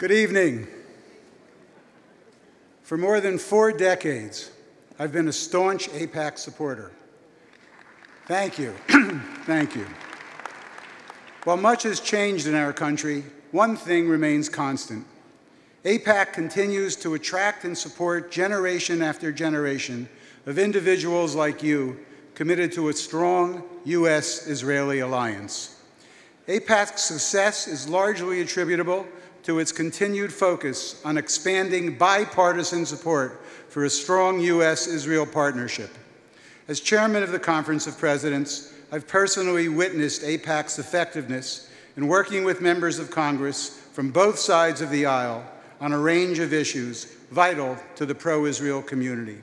Good evening. For more than 4 decades, I've been a staunch AIPAC supporter. Thank you. Thank you. While much has changed in our country, one thing remains constant. AIPAC continues to attract and support generation after generation of individuals like you committed to a strong U.S.-Israeli alliance. AIPAC's success is largely attributable to its continued focus on expanding bipartisan support for a strong U.S.-Israel partnership. As chairman of the Conference of Presidents, I've personally witnessed AIPAC's effectiveness in working with members of Congress from both sides of the aisle on a range of issues vital to the pro-Israel community.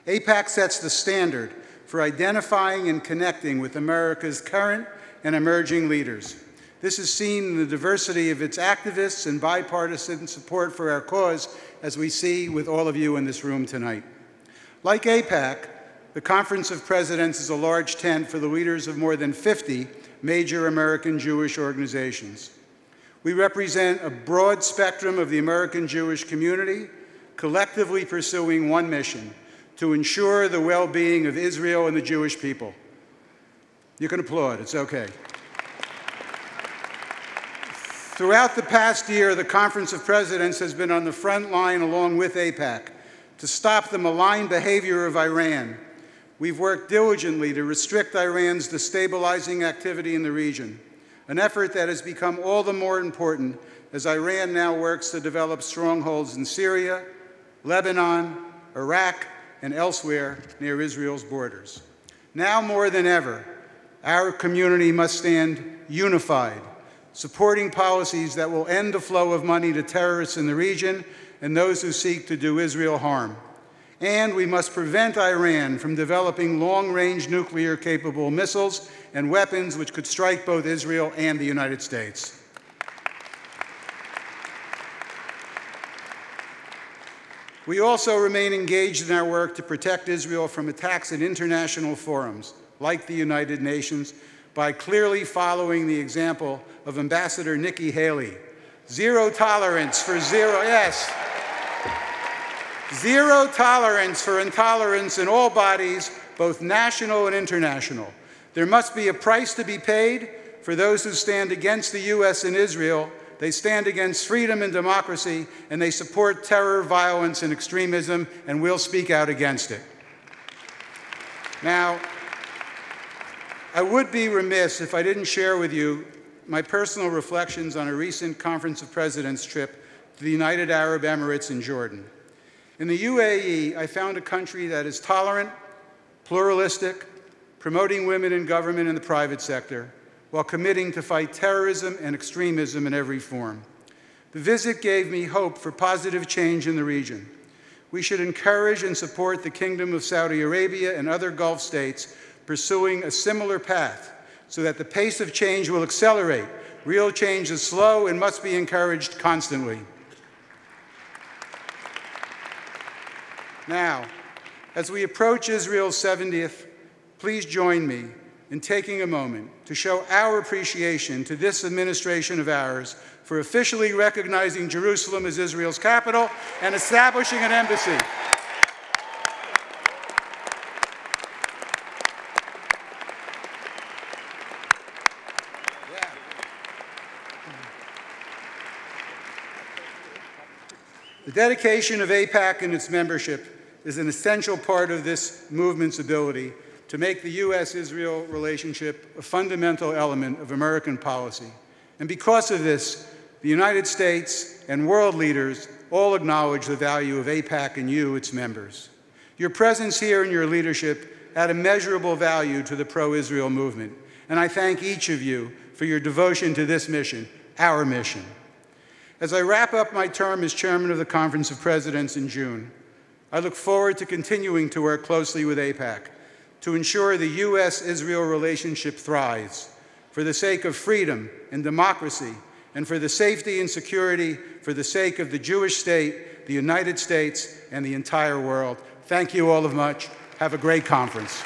AIPAC sets the standard for identifying and connecting with America's current and emerging leaders. This is seen in the diversity of its activists and bipartisan support for our cause, as we see with all of you in this room tonight. Like AIPAC, the Conference of Presidents is a large tent for the leaders of more than 50 major American Jewish organizations. We represent a broad spectrum of the American Jewish community, collectively pursuing one mission: to ensure the well-being of Israel and the Jewish people. You can applaud, it's okay. Throughout the past year, the Conference of Presidents has been on the front line along with AIPAC to stop the malign behavior of Iran. We've worked diligently to restrict Iran's destabilizing activity in the region, an effort that has become all the more important as Iran now works to develop strongholds in Syria, Lebanon, Iraq, and elsewhere near Israel's borders. Now more than ever, our community must stand unified, supporting policies that will end the flow of money to terrorists in the region and those who seek to do Israel harm. And we must prevent Iran from developing long-range nuclear-capable missiles and weapons which could strike both Israel and the United States. We also remain engaged in our work to protect Israel from attacks in international forums, like the United Nations, by clearly following the example of Ambassador Nikki Haley. Zero tolerance for zero tolerance for intolerance in all bodies, both national and international. There must be a price to be paid for those who stand against the U.S. and Israel. They stand against freedom and democracy, and they support terror, violence, and extremism, and we'll speak out against it. Now, I would be remiss if I didn't share with you my personal reflections on a recent Conference of Presidents trip to the United Arab Emirates in Jordan. In the UAE, I found a country that is tolerant, pluralistic, promoting women in government and the private sector, while committing to fight terrorism and extremism in every form. The visit gave me hope for positive change in the region. We should encourage and support the Kingdom of Saudi Arabia and other Gulf states pursuing a similar path so that the pace of change will accelerate. Real change is slow and must be encouraged constantly. Now, as we approach Israel's 70th, please join me in taking a moment to show our appreciation to this administration of ours for officially recognizing Jerusalem as Israel's capital and establishing an embassy. The dedication of AIPAC and its membership is an essential part of this movement's ability to make the U.S.-Israel relationship a fundamental element of American policy. And because of this, the United States and world leaders all acknowledge the value of AIPAC and you, its members. Your presence here and your leadership add immeasurable value to the pro-Israel movement, and I thank each of you for your devotion to this mission, our mission. As I wrap up my term as chairman of the Conference of Presidents in June, I look forward to continuing to work closely with AIPAC to ensure the U.S.-Israel relationship thrives for the sake of freedom and democracy and for the safety and security for the sake of the Jewish state, the United States, and the entire world. Thank you all much. Have a great conference.